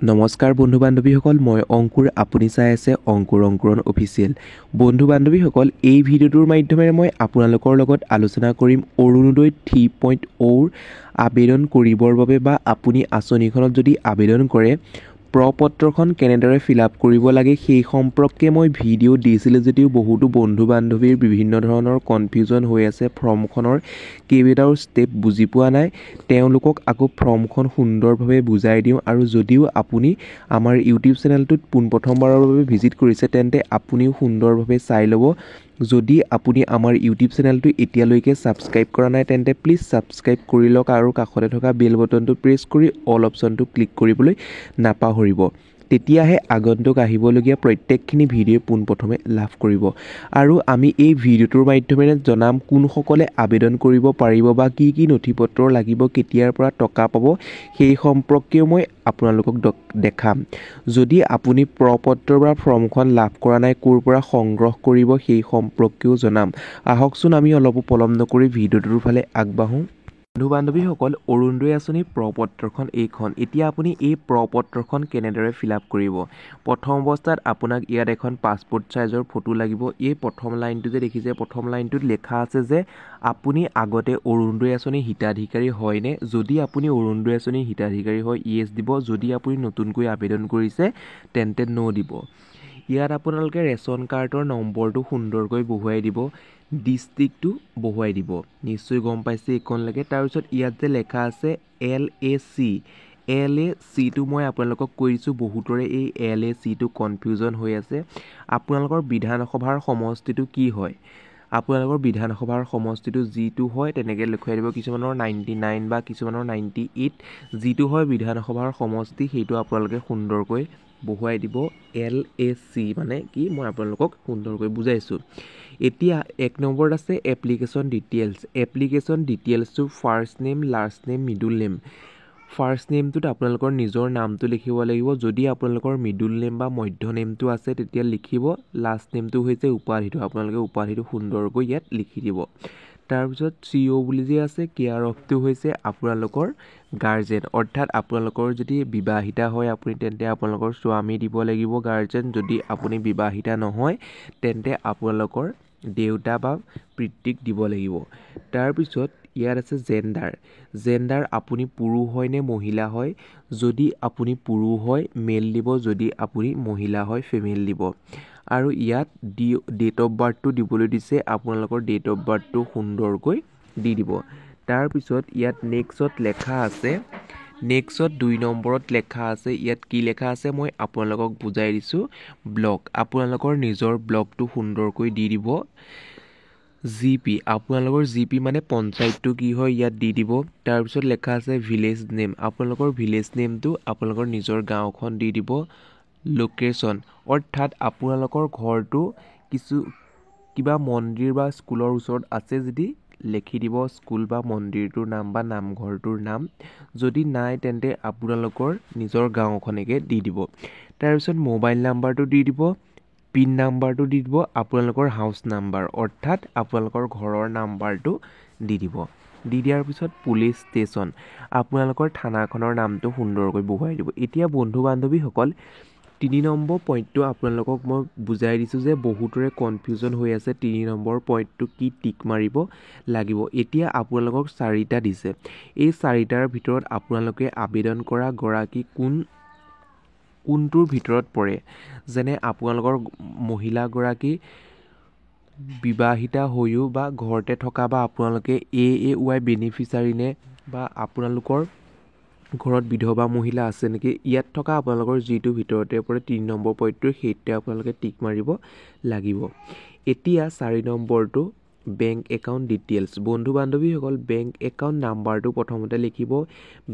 নমস্কাৰ বন্ধু বান্ধৱীসকল, মই অংকুৰ। আপুনি চাই আছে অংকুৰ অংকুৰণ অফিচিয়েল। বন্ধু বান্ধৱীসকল, এই ভিডিঅ'টোৰ মাধ্যমেৰে মই আপোনালোকৰ লগত আলোচনা কৰিম অৰুণোদয় 3.0 আবেদন কৰিবৰ বাবে বা আপুনি আঁচনিখনত যদি আবেদন কৰে প্ৰপত্ৰখন কেনেদৰে ফিল আপ কৰিব লাগে সেই সম্পৰ্কে মই ভিডিঅ' দিছিলোঁ যদিও বহুতো বন্ধু বান্ধৱীৰ বিভিন্ন ধৰণৰ কনফিউজন হৈ আছে। ফৰ্মখনৰ কেইবাটাও ষ্টেপ বুজি পোৱা নাই, তেওঁলোকক আকৌ ফৰ্মখন সুন্দৰভাৱে বুজাই দিওঁ। আৰু যদিও আপুনি আমাৰ ইউটিউব চেনেলটোত পোনপ্ৰথমবাৰৰ বাবে ভিজিট কৰিছে তেন্তে আপুনিও সুন্দৰভাৱে চাই ল'ব। যদি আপুনি আমাৰ ইউটিউব চেনেলটো এতিয়ালৈকে ছাবস্ক্ৰাইব কৰা নাই তেন্তে প্লিজ ছাবস্ক্ৰাইব কৰি লওক আৰু কাষতে থকা বেল বটনটো প্ৰেছ কৰি অল অপশ্যনটো ক্লিক কৰিবলৈ নাপাহৰিব। তেতিয়াহে আগন্তুক আহিবলগীয়া প্ৰত্যেকখিনি ভিডিঅ' পোনপ্ৰথমে লাভ কৰিব। আৰু আমি এই ভিডিঅ'টোৰ মাধ্যমেৰে জনাম কোনসকলে আবেদন কৰিব পাৰিব বা কি কি নথিপত্ৰ লাগিব, কেতিয়াৰ পৰা টকা পাব সেই সম্পৰ্কেও মই আপোনালোকক দেখাম। যদি আপুনি প্ৰপত্ৰ বা ফৰ্মখন লাভ কৰা নাই, ক'ৰ পৰা সংগ্ৰহ কৰিব সেই সম্পৰ্কেও জনাম। আহকচোন আমি অলপো পলম নকৰি ভিডিঅ'টোৰ ফালে আগবাঢ়োঁ। বন্ধু বান্ধৱীসকল, অৰুণোদয় আঁচনিৰ প্ৰপত্ৰখন এইখন। এতিয়া আপুনি এই প্ৰপত্ৰখন কেনেদৰে ফিল আপ কৰিব? প্ৰথম অৱস্থাত আপোনাক ইয়াত এখন পাছপোৰ্ট চাইজৰ ফটো লাগিব। এই প্ৰথম লাইনটো যে দেখিছে, প্ৰথম লাইনটোত লেখা আছে যে আপুনি আগতে অৰুণোদয় আঁচনিৰ হিতাধিকাৰী হয়নে? যদি আপুনি অৰুণোদয় আঁচনিৰ হিতাধিকাৰী হয় ইয়েছ দিব, যদি আপুনি নতুনকৈ আবেদন কৰিছে তেন্তে ন' দিব। ইয়াত আপোনালোকে ৰেচন কাৰ্ডৰ নম্বৰটো সুন্দৰকৈ বহুৱাই দিব, ডিষ্ট্ৰিক্টটো বহুৱাই দিব। নিশ্চয় গম পাইছে এইকণলৈকে। তাৰপিছত ইয়াত যে লেখা আছে LAC, LACটো মই আপোনালোকক কৈ দিছোঁ, বহুতৰে এই LACটো কনফিউজন হৈ আছে। আপোনালোকৰ বিধানসভাৰ সমষ্টিটো কি হয়? আপোনালোকৰ বিধানসভাৰ সমষ্টিটো যিটো হয় তেনেকৈ লিখুৱাই দিব। কিছুমানৰ 99 বা কিছুমানৰ 98, যিটো হয় বিধানসভাৰ সমষ্টি সেইটো আপোনালোকে সুন্দৰকৈ বহুৱাই দিব। LAC মানে কি মই আপোনালোকক সুন্দৰকৈ বুজাইছোঁ। এতিয়া 1 নম্বৰত আছে এপ্লিকেশ্যন ডিটেইলছ। এপ্লিকেশ্যন ডিটেইলছটো first name, last name, middle name. First নেমটোত আপোনালোকৰ নিজৰ নামটো লিখিব লাগিব। যদি আপোনালোকৰ মিডল নেম বা মধ্য নেমটো আছে তেতিয়া লিখিব। লাষ্ট নেমটো হৈছে উপাধিটো, আপোনালোকে উপাধিটো সুন্দৰকৈ ইয়াত লিখি দিব। তাৰপিছত CO বুলি যে আছে, কেয়াৰ অফটো হৈছে আপোনালোকৰ গাৰ্জেন, অৰ্থাৎ আপোনালোকৰ যদি বিবাহিতা হয় আপুনি তেন্তে আপোনালোকৰ স্বামী দিব লাগিব গাৰ্জেন। যদি আপুনি বিবাহিতা নহয় তেন্তে আপোনালোকৰ দেউতা বা পিতৃক দিব লাগিব। তাৰপিছত ইয়াত আছে জেণ্ডাৰ। জেণ্ডাৰ আপুনি পুৰুষ হয় নে মহিলা হয়? যদি আপুনি পুৰুষ হয় মেল দিব, যদি আপুনি মহিলা হয় ফিমেল দিব। আৰু ইয়াত ডেট অফ বাৰ্থটো দিবলৈ দিছে, আপোনালোকৰ ডেট অফ বাৰ্থটো সুন্দৰকৈ দি দিব। তাৰপিছত ইয়াত নেক্সট লেখা আছে, নেক্সট 2 নম্বৰত লেখা আছে, ইয়াত কি লেখা আছে মই আপোনালোকক বুজাই দিছোঁ। ব্লক, আপোনালোকৰ নিজৰ ব্লকটো সুন্দৰকৈ দি দিব। GP, আপোনালোকৰ GP মানে পঞ্চায়তটো কি হয় ইয়াত দি দিব। তাৰপিছত লেখা আছে ভিলেজ নেম, আপোনালোকৰ ভিলেজ নেমটো আপোনালোকৰ নিজৰ গাঁওখন দি দিব। লোকেশ্যন, অৰ্থাৎ আপোনালোকৰ ঘৰটো কিবা মন্দিৰ বা স্কুলৰ ওচৰত আছে যদি লিখি দিব স্কুল বা মন্দিৰটোৰ নাম বা নামঘৰটোৰ নাম। যদি নাই তেন্তে আপোনালোকৰ নিজৰ গাঁওখনকে দি দিব। তাৰপিছত মোবাইল নাম্বাৰটো দি দিব, পিন নাম্বাৰটো দি দিব, আপোনালোকৰ হাউচ নাম্বাৰ অৰ্থাৎ আপোনালোকৰ ঘৰৰ নাম্বাৰটো দি দিব। দি দিয়াৰ পিছত পুলিচ ষ্টেচন, আপোনালোকৰ থানাখনৰ নামটো সুন্দৰকৈ বহুৱাই দিব। এতিয়া বন্ধু বান্ধৱীসকল 3 নম্বৰ পইণ্টটো আপোনালোকক মই বুজাই দিছোঁ যে বহুতৰে কনফিউজন হৈ আছে 3 নম্বৰ পইণ্টটো কি টিক মাৰিব লাগিব। এতিয়া আপোনালোকক 4টা দিছে, এই 4টাৰ ভিতৰত আপোনালোকে আবেদন কৰা গৰাকী কোনটোৰ ভিতৰত পৰে? যেনে আপোনালোকৰ মহিলাগৰাকী বিবাহিতা হৈও বা ঘৰতে থকা বা আপোনালোকে AAY বেনিফিচাৰী নে বা আপোনালোকৰ ঘৰত বিধৱা মহিলা আছে নেকি, ইয়াত থকা আপোনালোকৰ যিটো ভিতৰতে পৰে 3 নম্বৰ পইণ্টটো সেইটোতে আপোনালোকে টিক মাৰিব লাগিব। এতিয়া 4 নম্বৰটো বেংক একাউণ্ট ডিটেইলছ। বন্ধু বান্ধৱীসকল, বেংক একাউণ্ট নাম্বাৰটো প্ৰথমতে লিখিব।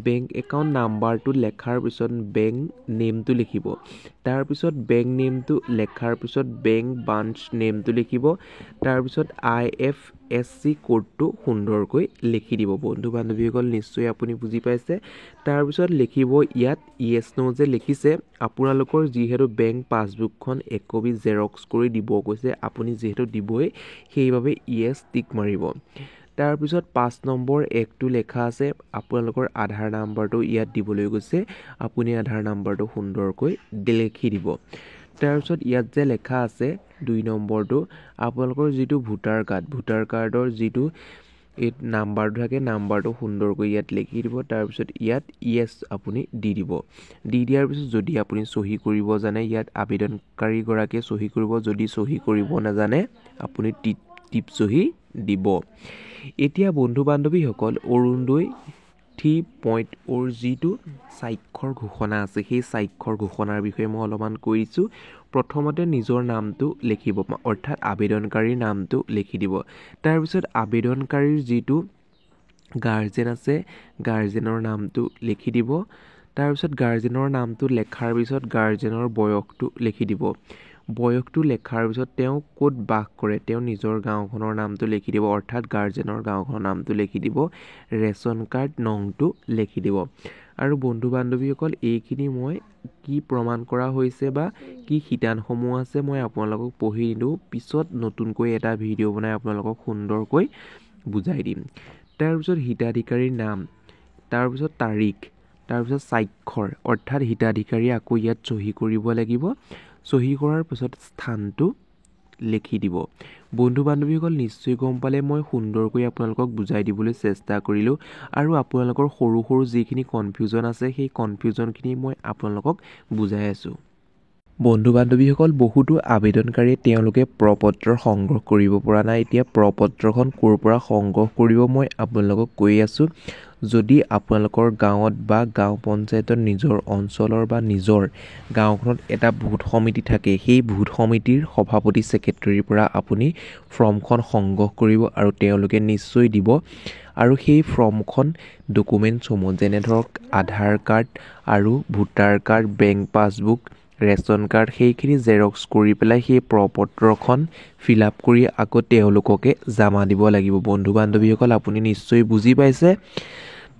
বেংক একাউণ্ট নাম্বাৰটো লেখাৰ পিছত বেংক নেমটো লিখিব। তাৰপিছত বেংক নেমটো লেখাৰ পিছত বেংক ব্ৰাঞ্চ নেমটো লিখিব। তাৰপিছত IFSC কোডটো সুন্দৰকৈ লিখি দিব। বন্ধু বান্ধৱীসকল নিশ্চয় আপুনি বুজি পাইছে। তাৰপিছত লিখিব ইয়াত ইয়েছ ন' যে লিখিছে, আপোনালোকৰ যিহেতু বেংক পাছবুকখন 1 কপি জেৰক্স কৰি দিব কৈছে, আপুনি যিহেতু দিবই সেইবাবে ইয়েছ টিক মাৰিব। তাৰ পিছত 5 নম্বৰ একটো লেখা আছে আপোনালোকৰ আধাৰ নাম্বাৰটো ইয়াত দিবলৈ গৈছে আপুনি আধাৰ নাম্বাৰটো সুন্দৰকৈ লিখি দিব তাৰ পিছত ইয়াত যে লেখা আছে 2 নম্বৰটো আপোনালোকৰ যেটো ভোটাৰ কাৰ্ডৰ যেটো এই নাম্বাৰটো থাকে নাম্বাৰটো সুন্দৰকৈ ইয়াত লিখি দিব তাৰ পিছত ইয়াত ইয়েস আপুনি দি দিব দি দিয়াৰ পিছত যদি আপুনি সহি কৰিব জানে ইয়াত আবেদনকাৰী গৰাকীয়ে সহি কৰিব যদি সহি কৰিব নাজানে আপুনি টিপ সহি দিব এতিয়া বন্ধু বান্ধৱীসকল অৰুণোদয় 3.0 যেটো স্বাক্ষৰ ঘোষণা আছে সেই স্বাক্ষৰ ঘোষণাৰ বিষয়ে মই অলপমান কৈছো প্ৰথমতে নিজৰ নামটো লিখিব অৰ্থাৎ আবেদনকাৰীৰ নামটো লিখি দিব তাৰ পিছত আবেদনকাৰীৰ যেটো গাৰ্জেন আছে গাৰ্জেনৰ নামটো লিখি দিব তাৰ পিছত গাৰ্জেনৰ নামটো লেখাৰ পিছত গাৰ্জেনৰ বয়সটো লিখি দিব বয়সটো লেখাৰ পিছত তেওঁ ক'ত বাস কৰে তেওঁ নিজৰ গাঁওখনৰ নামটো লিখি দিব অৰ্থাৎ গাৰ্জেনৰ গাঁওখনৰ নামটো লিখি দিব ৰেচন কাৰ্ড নংটো লিখি দিব আৰু বন্ধু বান্ধৱীসকল এইখিনি মই কি প্ৰমাণ কৰা হৈছে বা কি শিতানসমূহ আছে মই আপোনালোকক পঢ়ি দিও পিছত নতুনকৈ এটা ভিডিও বনাই আপোনালোকক সুন্দৰকৈ বুজাই দিম তাৰ পিছত হিতাধিকাৰীৰ নাম তাৰ পিছত তাৰিখ তাৰ পিছত স্বাক্ষৰ অৰ্থাৎ হিতাধিকাৰী আকৌ ইয়াত সহি কৰিব লাগিব সহি কৰাৰ পিছত স্থানটো লিখি দিব বন্ধু বান্ধৱীসকল নিশ্চয় গম পালে মই সুন্দৰকৈ আপোনালোকক বুজাই দিবলৈ চেষ্টা কৰিলো আৰু আপোনালোকৰ সৰু যিখিনি কনফিউজন আছে সেই কনফিউজনখিনি মই আপোনালোকক বুজাই আছো বন্ধু বান্ধৱীসকল বহুতো আবেদনকাৰী তেওঁলোকে প্ৰপত্ৰ সংগ্ৰহ কৰিব পৰা নাই এতিয়া প্ৰপত্ৰখন ক'ৰ পৰা সংগ্ৰহ কৰিব মই আপোনালোকক কৈ আছো যদি আপোনালোকৰ গাঁৱত বা গাঁও পঞ্চায়তৰ নিজৰ অঞ্চলৰ বা নিজৰ গাঁওখনত এটা ভোট সমিতি থাকে সেই ভোট সমিতিৰ সভাপতি সেক্ৰেটাৰীৰ পৰা আপুনি ফৰ্মখন সংগ্ৰহ কৰিব আৰু তেওঁলোকে নিশ্চয় দিব আৰু সেই ফৰ্মখন ডকুমেন্টসমূহ যেনে ধৰক আধাৰ কাৰ্ড আৰু voter card bank passbook ration card সেইখিনি জেৰক্স কৰি পেলাই সেই প্ৰপত্ৰখন ফিল আপ কৰি আকৌ তেওঁলোককে জমা দিব লাগিব বন্ধু বান্ধৱীসকল আপুনি নিশ্চয় বুজি পাইছে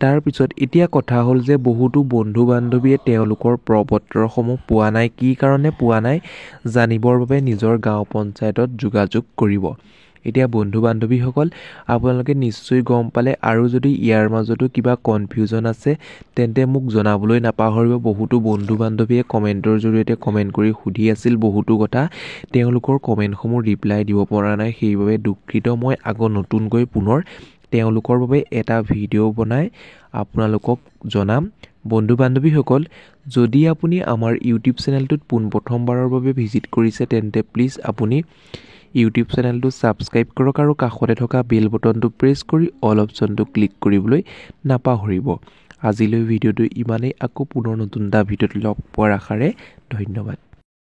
তাৰ পিছত এতিয়া কথা হ'ল যে বহুতো বন্ধু বান্ধৱীয়ে তেওঁলোকৰ প্ৰপত্ৰসমূহ পোৱা নাই কি কাৰণে পোৱা নাই জানিবৰ বাবে নিজৰ গাঁও পঞ্চায়তত যোগাযোগ কৰিব এতিয়া বন্ধু বান্ধৱীসকল আপোনালোকে নিশ্চয় গম পালে আৰু যদি ইয়াৰ মাজতো কিবা কনফিউজন আছে তেন্তে মোক জনাবলৈ নাপাহৰিব বহুতো বন্ধু বান্ধৱীয়ে কমেন্টৰ জৰিয়তে কমেন্ট কৰি সুধি আছিল বহুতো কথা তেওঁলোকৰ কমেন্টসমূহ ৰিপ্লাই দিব পৰা নাই সেইবাবে দুঃখিত মই আগৰ নতুনকৈ পুনৰ তেওঁলোকৰ বাবে এটা ভিডিও বনাই আপোনালোকক জনাম বন্ধু বান্ধৱীসকল যদি আপুনি আমাৰ ইউটিউব চেনেলটোত প্ৰথমবাৰৰ বাবে ভিজিট কৰিছে তেন্তে প্লিজ আপুনি ইউটিউব চেনেলটো সাবস্ক্ৰাইব কৰক আৰু কাষতে থকা বেল বটনটো প্ৰেছ কৰি অল অপচনটো ক্লিক কৰিবলৈ নাপাহৰিব আজিলৈ ভিডিওটো ইমানেই আকৌ পুনৰ নতুন এটা ভিডিওত লগ পোৱাৰ আশাৰে ধন্যবাদ